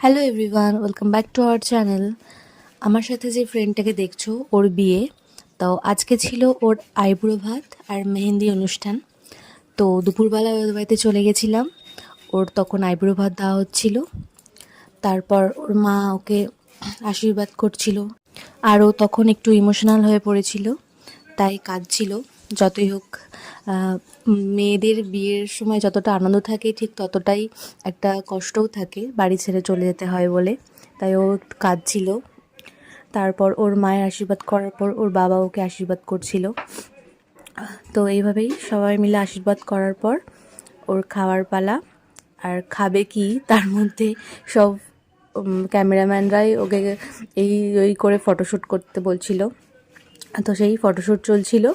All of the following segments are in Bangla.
Hello everyone, welcome back to our channel. আমার সাথে যে ফ্রেন্ডটাকে দেখছো ওর বিয়ে, তো আজকে ছিল ওর আইব্রো ভাত আর মেহেন্দি অনুষ্ঠান। তো দুপুরবেলা ওর বাড়িতে চলে গেছিলাম, ওর তখন আইব্রো ভাত দেওয়া হচ্ছিল। তারপর ওর মা ওকে আশীর্বাদ করছিল, আর ও তখন একটু ইমোশনাল হয়ে পড়েছিল, তাই কাঁদছিল। যতই হোক, মেয়েদের বিয়ের সময় যতটা আনন্দ থাকে ঠিক ততটাই একটা কষ্টও থাকে, বাড়ি ছেড়ে চলে যেতে হয় বলে। তাই ও কাঁদছিল। তারপর ওর মায়ের আশীর্বাদ করার পর ওর বাবা ওকে আশীর্বাদ করছিল। তো এইভাবেই সবাই মিলে আশীর্বাদ করার পর ওর খাওয়ার পালা। আর খাবে কি তার মধ্যে সব ক্যামেরাম্যানরাই ওকে এই ওই করে ফটোশ্যুট করতে বলছিল। তো সেই ফটোশ্যুট চলছিল।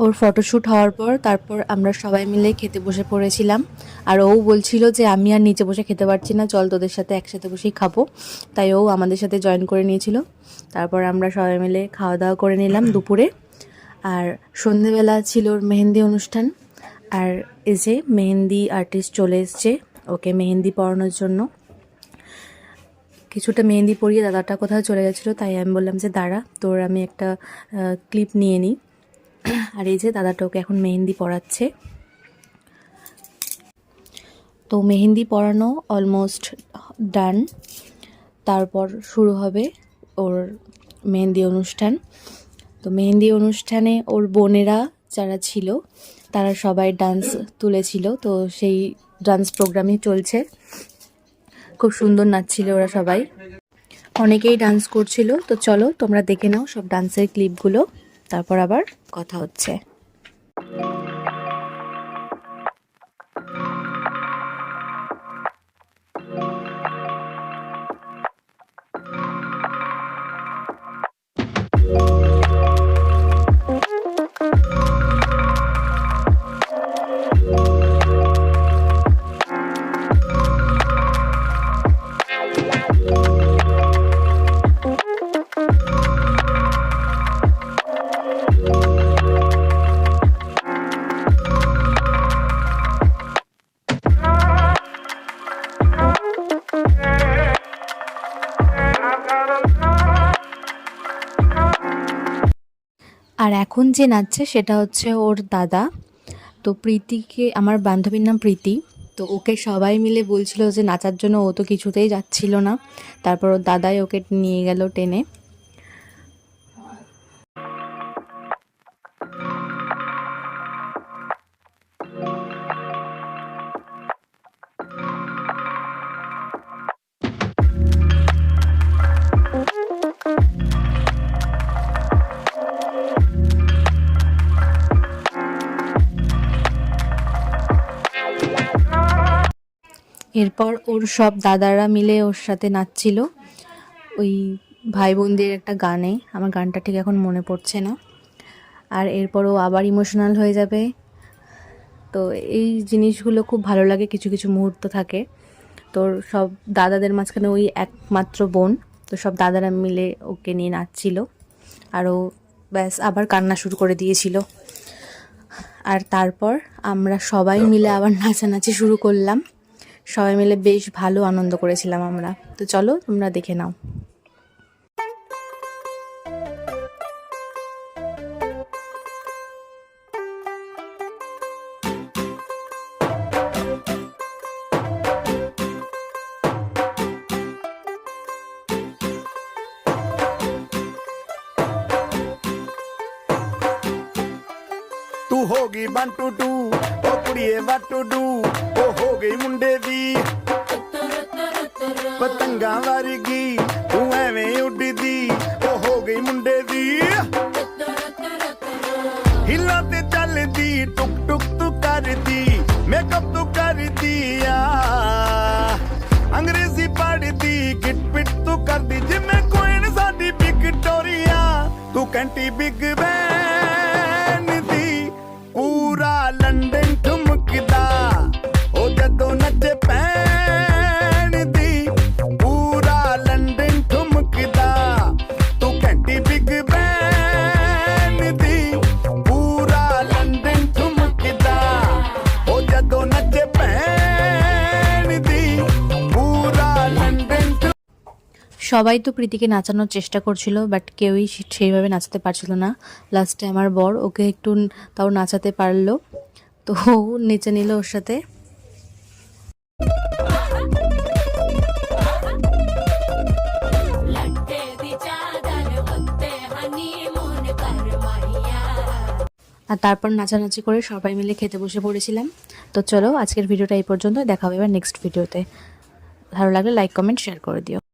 ওর ফটোশ্যুট হওয়ার পর তারপর আমরা সবাই মিলে খেতে বসে পড়েছিলাম। আর ও বলছিল যে আমি আর নিচে বসে খেতে পারছি না, চল তোদের সাথে একসাথে বসেই খাবো। তাই ও আমাদের সাথে জয়েন করে নিয়েছিল। তারপর আমরা সবাই মিলে খাওয়া দাওয়া করে নিলাম দুপুরে। আর সন্ধেবেলা ছিল ওর মেহেন্দি অনুষ্ঠান। আর এই যে মেহেন্দি আর্টিস্ট চলে এসছে ওকে মেহেন্দি পরানোর জন্য। কিছুটা মেহেন্দি পরিয়ে দাদাটা কোথাও চলে গেছিলো, তাই আমি বললাম যে দাঁড়া, তোর আমি একটা ক্লিপ নিয়ে নিই। আর এই যে দাদাটা ওকে এখন মেহেন্দি পরাচ্ছে। তো মেহেন্দি পরানো অলমোস্ট ডান। তারপর শুরু হবে ওর মেহেন্দি অনুষ্ঠান। তো মেহেন্দি অনুষ্ঠানে ওর বোনেরা যারা ছিল তারা সবাই ডান্স তুলেছিল। তো সেই ডান্স প্রোগ্রামই চলছে, খুব সুন্দর নাচছিল ওরা সবাই, অনেকেই ডান্স করছিল। তো চলো তোমরা দেখে নাও সব ডান্সের ক্লিপগুলো, তারপর আবার কথা হচ্ছে। আর এখন যে নাচছে সেটা হচ্ছে ওর দাদা। তো প্রীতিকে, আমার বান্ধবীর নাম প্রীতি, তো ওকে সবাই মিলে বলছিল যে নাচার জন্য, ও তো কিছুতেই যাচ্ছিল না। তারপর ওর দাদাই ওকে নিয়ে গেল টেনে। এরপর ওর সব দাদারা মিলে ওর সাথে নাচছিল ওই ভাই বোনদের একটা গানে, আমার গানটা ঠিক এখন মনে পড়ছে না। আর এরপর ও আবার ইমোশনাল হয়ে যাবে। তো এই জিনিসগুলো খুব ভালো লাগে, কিছু কিছু মুহূর্ত থাকে। তোর সব দাদাদের মাঝখানে ওই একমাত্র বোন, তো সব দাদারা মিলে ওকে নিয়ে নাচছিল। আর ও ব্যাস আবার কান্না শুরু করে দিয়েছিল। আর তারপর আমরা সবাই মিলে আবার নাচানাচি শুরু করলাম। সবাই মিলে বেশ ভালো আনন্দ করেছিলাম আমরা। তো চলো তোমরা দেখে নাও। तू हो गई 1 2 2 ओ कुड़िए what to do ओ हो गई मुंडे दी पतंगा वर्गी तू एवें उड़दी ओ हो गई मुंडे दी हिला ते चलदी टुक टुक तू करदी मेकअप तू कर दिया अंग्रेजी पढ़दी किट पिट तू कर दी जिमें कोइन साडी विक्टोरिया तू कैंटी बिग बैन दी पूरा लंदन ठुमकदा ओ जदों नचे पैन दी पूरा लंदन ठुमकदा तू कैंटी बिग बैन दी पूरा लंदन ठुमकदा ओ जदों नचे पैन दी সবাই তো প্রীতিকে নাচানোর চেষ্টা করছিল, বাট কেউই সেইভাবে নাচাতে পারছিল না। লাস্টে আমার বর ওকে একটু তাও নাচাতে পারলো, তো ও নেচে নিল ওর সাথে। আর তারপর নাচানাচি করে সবাই মিলে খেতে বসে পড়েছিলাম। তো চলো আজকের ভিডিওটা এই পর্যন্ত, দেখা হবে এবার নেক্সট ভিডিওতে। ভালো লাগলে লাইক কমেন্ট শেয়ার করে দিও।